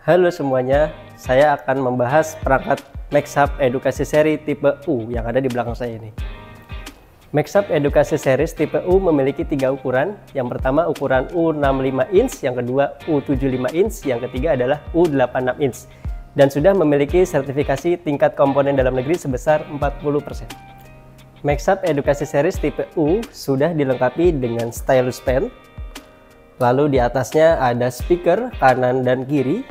Halo semuanya, saya akan membahas perangkat MaxHub Edukasi Seri tipe U yang ada di belakang saya ini. MaxHub Edukasi Series tipe U memiliki 3 ukuran. Yang pertama ukuran U65 inch, yang kedua U75 inch, yang ketiga adalah U86 inch. Dan sudah memiliki sertifikasi tingkat komponen dalam negeri sebesar 40%. MaxHub Edukasi Series tipe U sudah dilengkapi dengan stylus pen. Lalu di atasnya ada speaker kanan dan kiri.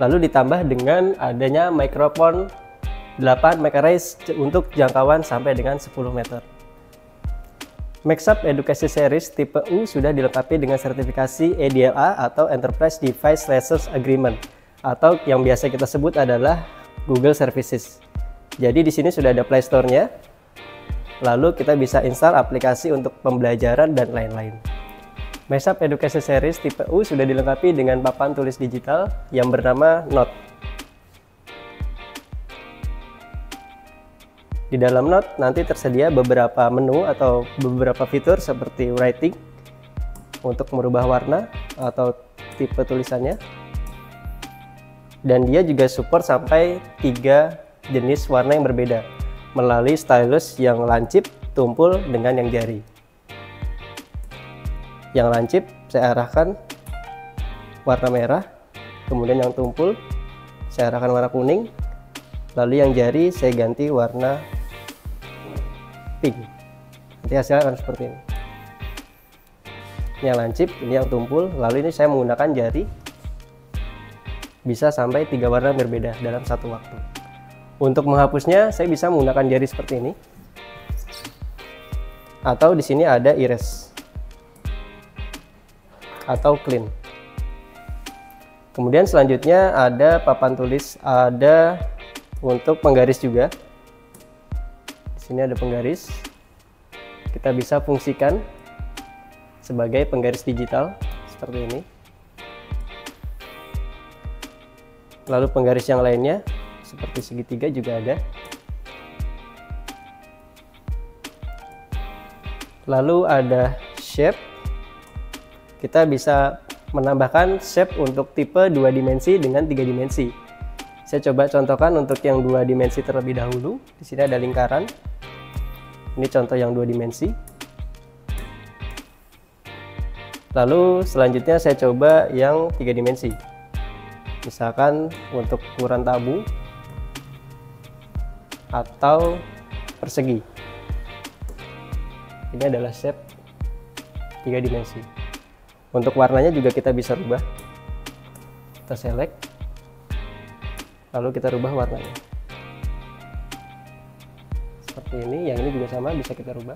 Lalu ditambah dengan adanya mikrofon 8 MHz untuk jangkauan sampai dengan 10 meter. MaxHub Edukasi Series tipe U sudah dilengkapi dengan sertifikasi EDLA atau Enterprise Device License Agreement, atau yang biasa kita sebut adalah Google Services. Jadi di sini sudah ada Play Store-nya. Lalu kita bisa install aplikasi untuk pembelajaran dan lain-lain. MaxHub Edukasi Series tipe U sudah dilengkapi dengan papan tulis digital yang bernama Note. Di dalam Note nanti tersedia beberapa menu atau beberapa fitur seperti writing untuk merubah warna atau tipe tulisannya. Dan dia juga support sampai 3 jenis warna yang berbeda melalui stylus yang lancip, tumpul, dengan yang jari. Yang lancip saya arahkan warna merah, kemudian yang tumpul saya arahkan warna kuning, lalu yang jari saya ganti warna pink. Nanti hasilnya akan seperti ini. Ini yang lancip, ini yang tumpul, lalu ini saya menggunakan jari, bisa sampai 3 warna berbeda dalam satu waktu. Untuk menghapusnya saya bisa menggunakan jari seperti ini, atau di sini ada erase atau clean. Kemudian selanjutnya ada papan tulis, ada untuk penggaris juga. Di sini ada penggaris. Kita bisa fungsikan sebagai penggaris digital seperti ini. Lalu penggaris yang lainnya seperti segitiga juga ada. Lalu ada shape. Kita bisa menambahkan shape untuk tipe 2 dimensi dengan 3 dimensi. Saya coba contohkan untuk yang 2 dimensi terlebih dahulu. Di sini ada lingkaran. Ini contoh yang 2 dimensi. Lalu selanjutnya saya coba yang 3 dimensi. Misalkan untuk ukuran tabu atau persegi. Ini adalah shape 3 dimensi. Untuk warnanya juga kita bisa rubah. Kita select, lalu kita rubah warnanya. Seperti ini, yang ini juga sama, bisa kita rubah.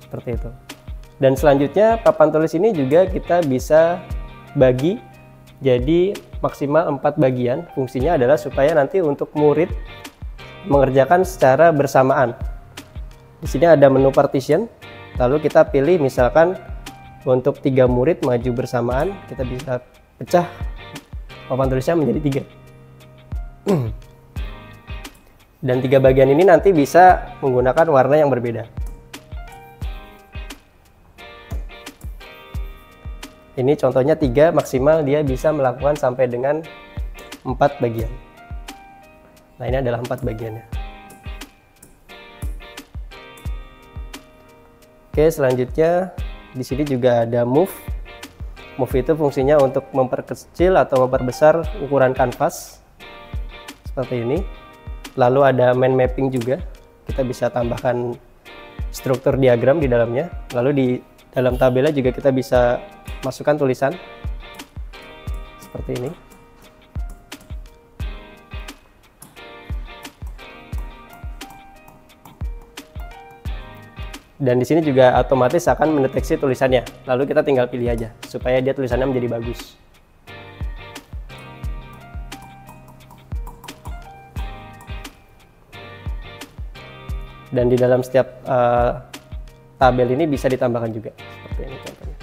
Seperti itu. Dan selanjutnya papan tulis ini juga kita bisa bagi jadi maksimal 4 bagian. Fungsinya adalah supaya nanti untuk murid mengerjakan secara bersamaan. Di sini ada menu partition. Lalu kita pilih misalkan untuk 3 murid maju bersamaan, kita bisa pecah papan tulisnya menjadi 3. Dan 3 bagian ini nanti bisa menggunakan warna yang berbeda. Ini contohnya 3, maksimal dia bisa melakukan sampai dengan 4 bagian. Nah, ini adalah 4 bagiannya. Oke, selanjutnya di sini juga ada move. Move itu fungsinya untuk memperkecil atau memperbesar ukuran kanvas seperti ini. Lalu ada mind mapping juga. Kita bisa tambahkan struktur diagram di dalamnya. Lalu di dalam tabelnya juga kita bisa masukkan tulisan seperti ini. Dan di sini juga otomatis akan mendeteksi tulisannya. Lalu kita tinggal pilih aja supaya dia tulisannya menjadi bagus. Dan di dalam setiap tabel ini bisa ditambahkan juga seperti ini contohnya.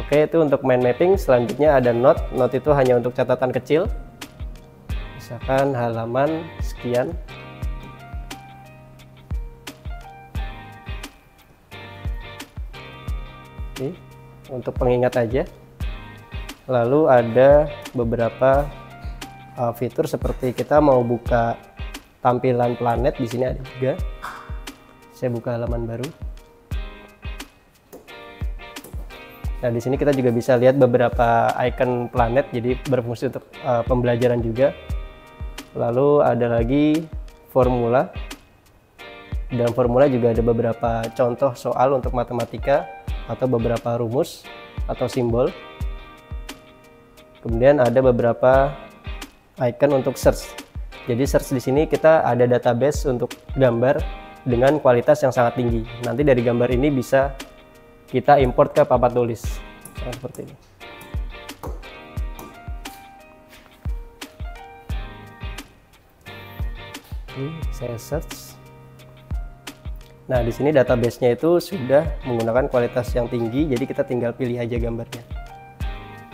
Oke, itu untuk mind mapping. Selanjutnya ada note. Note itu hanya untuk catatan kecil. Misalkan halaman sekian. Ini untuk pengingat aja. Lalu ada beberapa fitur seperti kita mau buka tampilan planet, di sini ada juga. Saya buka halaman baru. Nah, di sini kita juga bisa lihat beberapa icon planet, jadi berfungsi untuk pembelajaran juga. Lalu ada lagi formula. Dalam formula juga ada beberapa contoh soal untuk matematika atau beberapa rumus atau simbol. Kemudian ada beberapa icon untuk search. Jadi search di sini kita ada database untuk gambar dengan kualitas yang sangat tinggi. Nanti dari gambar ini bisa kita import ke papan tulis. Seperti ini. Saya search. Nah, di sini database-nya itu sudah menggunakan kualitas yang tinggi, jadi kita tinggal pilih aja gambarnya.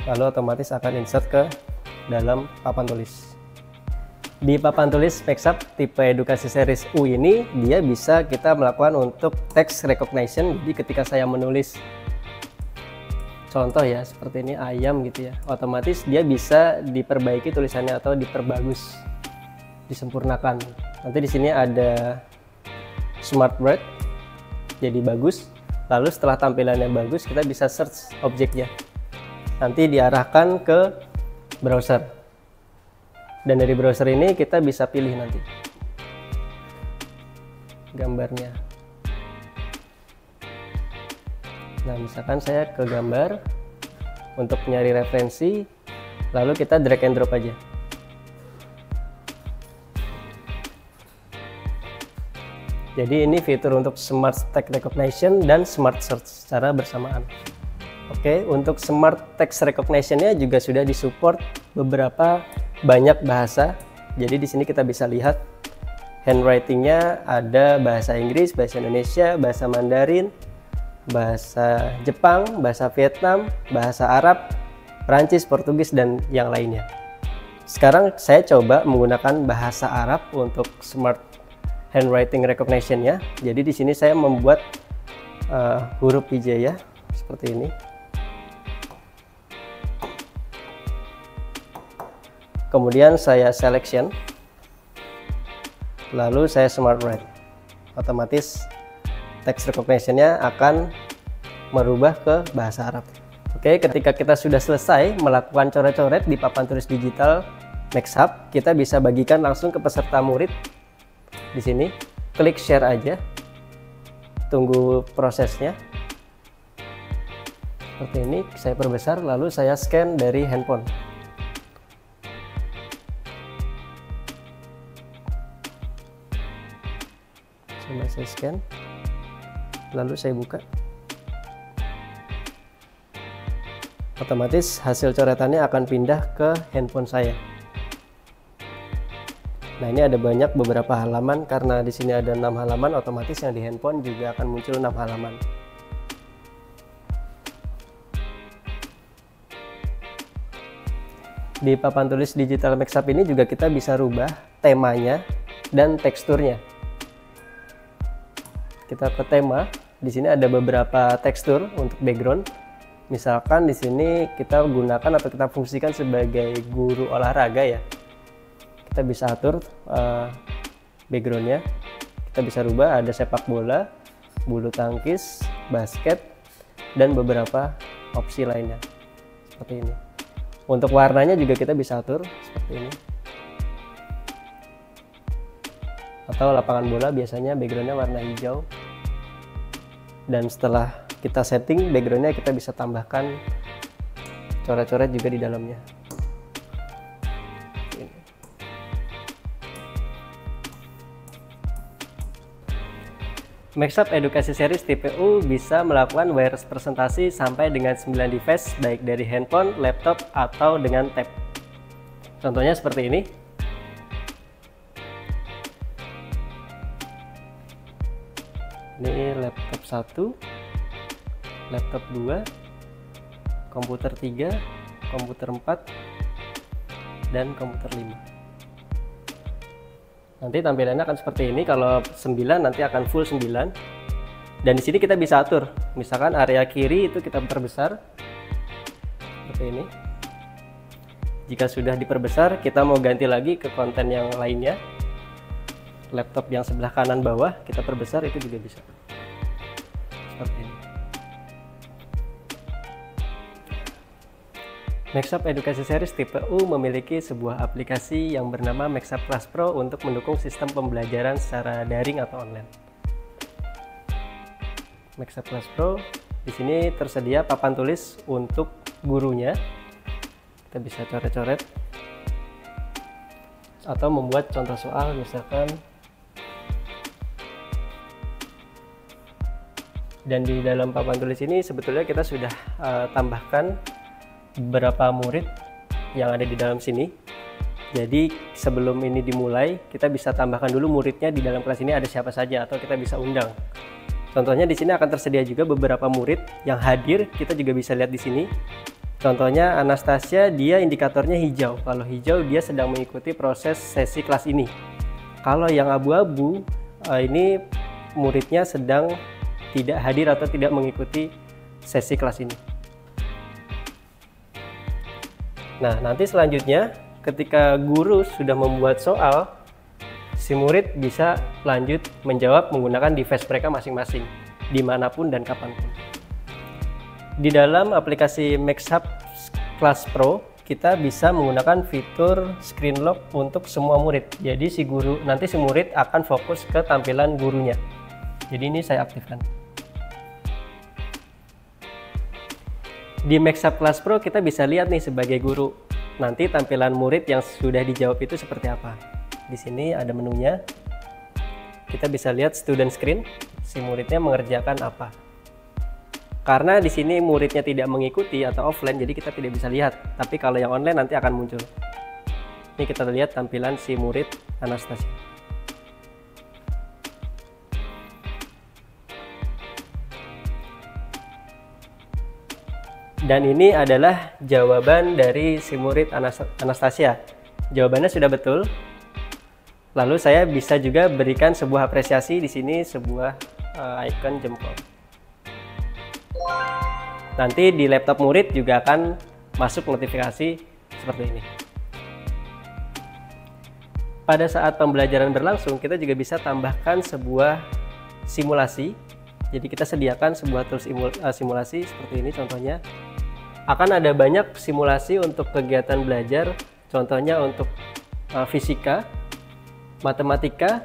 Lalu otomatis akan insert ke dalam papan tulis. Di papan tulis Maxup tipe edukasi series U ini, dia bisa kita melakukan untuk text recognition. Jadi ketika saya menulis contoh ya, seperti ini ayam gitu ya, otomatis dia bisa diperbaiki tulisannya atau diperbagus, disempurnakan. Nanti di sini ada smart word, jadi bagus. Lalu setelah tampilannya bagus, kita bisa search objeknya. Nanti diarahkan ke browser. Dan dari browser ini kita bisa pilih nanti gambarnya. Nah, misalkan saya ke gambar untuk nyari referensi, lalu kita drag and drop aja. Jadi ini fitur untuk Smart Text Recognition dan Smart Search secara bersamaan. Oke, untuk Smart Text Recognition-nya juga sudah disupport beberapa banyak bahasa. Jadi di sini kita bisa lihat handwriting-nya ada bahasa Inggris, bahasa Indonesia, bahasa Mandarin, bahasa Jepang, bahasa Vietnam, bahasa Arab, Prancis, Portugis, dan yang lainnya. Sekarang saya coba menggunakan bahasa Arab untuk Smart Handwriting Recognition-nya. Jadi di sini saya membuat huruf hijaiyah seperti ini. Kemudian saya selection, lalu saya smart write. Otomatis text recognition-nya akan merubah ke bahasa Arab. Oke, ketika kita sudah selesai melakukan coret-coret di papan tulis digital Maxup, kita bisa bagikan langsung ke peserta murid. Di sini klik share aja, tunggu prosesnya. Seperti ini, saya perbesar, lalu saya scan dari handphone. Coba saya scan, lalu saya buka. Otomatis hasil coretannya akan pindah ke handphone saya. Nah, ini ada banyak beberapa halaman, karena di sini ada 6 halaman, otomatis yang di handphone juga akan muncul 6 halaman. Di papan tulis digital Maxup ini juga kita bisa rubah temanya dan teksturnya. Kita ke tema, di sini ada beberapa tekstur untuk background. Misalkan di sini kita gunakan atau kita fungsikan sebagai guru olahraga ya. Kita bisa atur backgroundnya, kita bisa rubah, ada sepak bola, bulu tangkis, basket, dan beberapa opsi lainnya seperti ini. Untuk warnanya juga kita bisa atur seperti ini. Atau lapangan bola biasanya backgroundnya warna hijau, dan setelah kita setting backgroundnya, kita bisa tambahkan coret-coret juga di dalamnya. Maxup Edukasi Series tipe U bisa melakukan wireless presentasi sampai dengan 9 device, baik dari handphone, laptop, atau dengan tab. Contohnya seperti ini. Ini laptop 1, laptop 2, komputer 3, komputer 4, dan komputer 5. Nanti tampilannya akan seperti ini. Kalau 9 nanti akan full 9. Dan di sini kita bisa atur Misalkan area kiri itu kita perbesar seperti ini. Jika sudah diperbesar, kita mau ganti lagi ke konten yang lainnya. Laptop yang sebelah kanan bawah kita perbesar, itu juga bisa. Seperti ini. Maxup Edukasi Series tipe U memiliki sebuah aplikasi yang bernama Maxup Class Pro untuk mendukung sistem pembelajaran secara daring atau online. Maxup Class Pro, di sini tersedia papan tulis untuk gurunya. Kita bisa coret-coret atau membuat contoh soal, misalkan. Dan di dalam papan tulis ini sebetulnya kita sudah tambahkan beberapa murid yang ada di dalam sini. Jadi sebelum ini dimulai, kita bisa tambahkan dulu muridnya di dalam kelas ini ada siapa saja, atau kita bisa undang. Contohnya di sini akan tersedia juga beberapa murid yang hadir, kita juga bisa lihat di sini. Contohnya Anastasia, dia indikatornya hijau. Kalau hijau dia sedang mengikuti proses sesi kelas ini. Kalau yang abu-abu, ini muridnya sedang tidak hadir atau tidak mengikuti sesi kelas ini. Nah, nanti selanjutnya ketika guru sudah membuat soal, si murid bisa lanjut menjawab menggunakan device mereka masing-masing, dimanapun dan kapanpun. Di dalam aplikasi Maxup Class Pro, kita bisa menggunakan fitur screen lock untuk semua murid. Jadi nanti si murid akan fokus ke tampilan gurunya. Jadi ini saya aktifkan. Di Maxup Class Pro kita bisa lihat nih sebagai guru, nanti tampilan murid yang sudah dijawab itu seperti apa. Di sini ada menunya. Kita bisa lihat student screen, si muridnya mengerjakan apa. Karena di sini muridnya tidak mengikuti atau offline, jadi kita tidak bisa lihat. Tapi kalau yang online nanti akan muncul. Ini kita lihat tampilan si murid Anastasia. Dan ini adalah jawaban dari si murid Anastasia. Jawabannya sudah betul. Lalu saya bisa juga berikan sebuah apresiasi di sini, sebuah icon jempol. Nanti di laptop murid juga akan masuk notifikasi seperti ini. Pada saat pembelajaran berlangsung, kita juga bisa tambahkan sebuah simulasi. Jadi kita sediakan sebuah tools simulasi seperti ini contohnya. Akan ada banyak simulasi untuk kegiatan belajar, contohnya untuk fisika, matematika,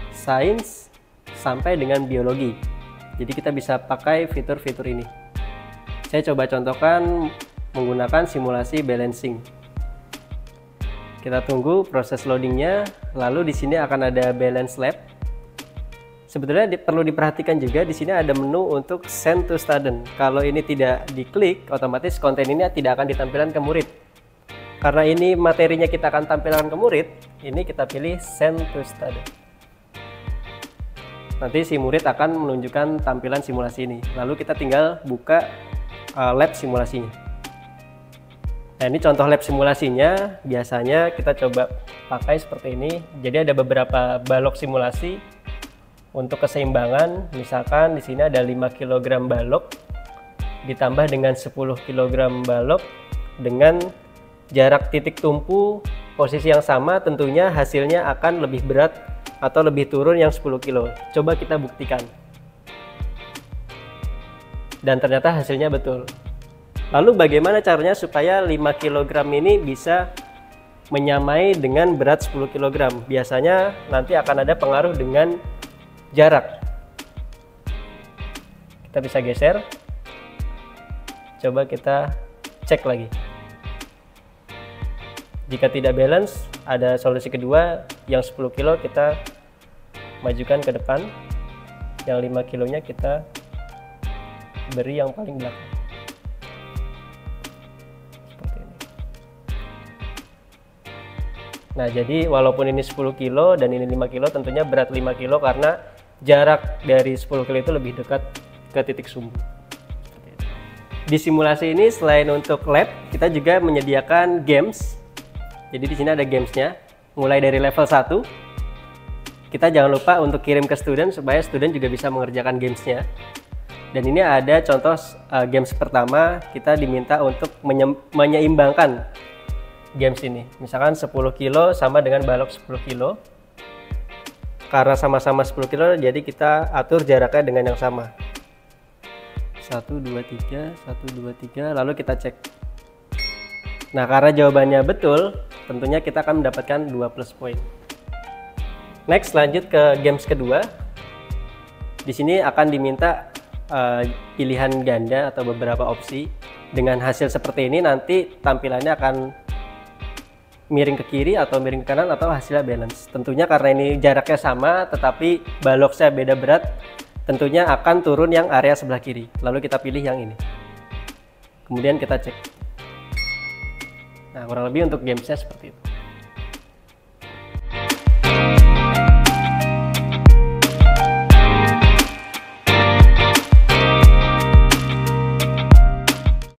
sains, sampai dengan biologi. Jadi kita bisa pakai fitur-fitur ini. Saya coba contohkan menggunakan simulasi balancing. Kita tunggu proses loadingnya, lalu di sini akan ada balance lab. Sebetulnya perlu diperhatikan juga di sini ada menu untuk send to student. Kalau ini tidak diklik, otomatis konten ini tidak akan ditampilkan ke murid. Karena ini materinya kita akan tampilkan ke murid, ini kita pilih send to student. Nanti si murid akan menunjukkan tampilan simulasi ini. Lalu kita tinggal buka lab simulasinya. Nah, ini contoh lab simulasinya. Biasanya kita coba pakai seperti ini. Jadi ada beberapa balok simulasi. Untuk keseimbangan, misalkan di sini ada 5 kg balok ditambah dengan 10 kg balok dengan jarak titik tumpu posisi yang sama, tentunya hasilnya akan lebih berat atau lebih turun yang 10 kg. Coba kita buktikan. Dan ternyata hasilnya betul. Lalu bagaimana caranya supaya 5 kg ini bisa menyamai dengan berat 10 kg? Biasanya nanti akan ada pengaruh dengan jarak. Kita bisa geser. Coba kita cek lagi. Jika tidak balance, ada solusi kedua, yang 10 kilo kita majukan ke depan, yang 5 kilonya kita beri yang paling belakang. Seperti ini. Nah, jadi walaupun ini 10 kilo dan ini 5 kilo, tentunya berat 5 kilo karena jarak dari 10 kilo itu lebih dekat ke titik sumbu. Di simulasi ini selain untuk lab, kita juga menyediakan games. Jadi di sini ada gamesnya, mulai dari level 1. Kita jangan lupa untuk kirim ke student supaya student juga bisa mengerjakan gamesnya. Dan ini ada contoh games pertama, kita diminta untuk menyeimbangkan games ini. Misalkan 10 kilo sama dengan balok 10 kilo. Karena sama-sama 10 kilo, jadi kita atur jaraknya dengan yang sama. 1, 2, 3, 1, 2, 3, lalu kita cek. Nah, karena jawabannya betul, tentunya kita akan mendapatkan 2 plus poin. Next, lanjut ke games kedua. Di sini akan diminta pilihan ganda atau beberapa opsi. Dengan hasil seperti ini nanti tampilannya akan miring ke kiri atau miring ke kanan atau hasilnya balance. Tentunya karena ini jaraknya sama tetapi balok saya beda berat, tentunya akan turun yang area sebelah kiri. Lalu kita pilih yang ini. Kemudian kita cek. Nah, kurang lebih untuk gamesnya seperti itu.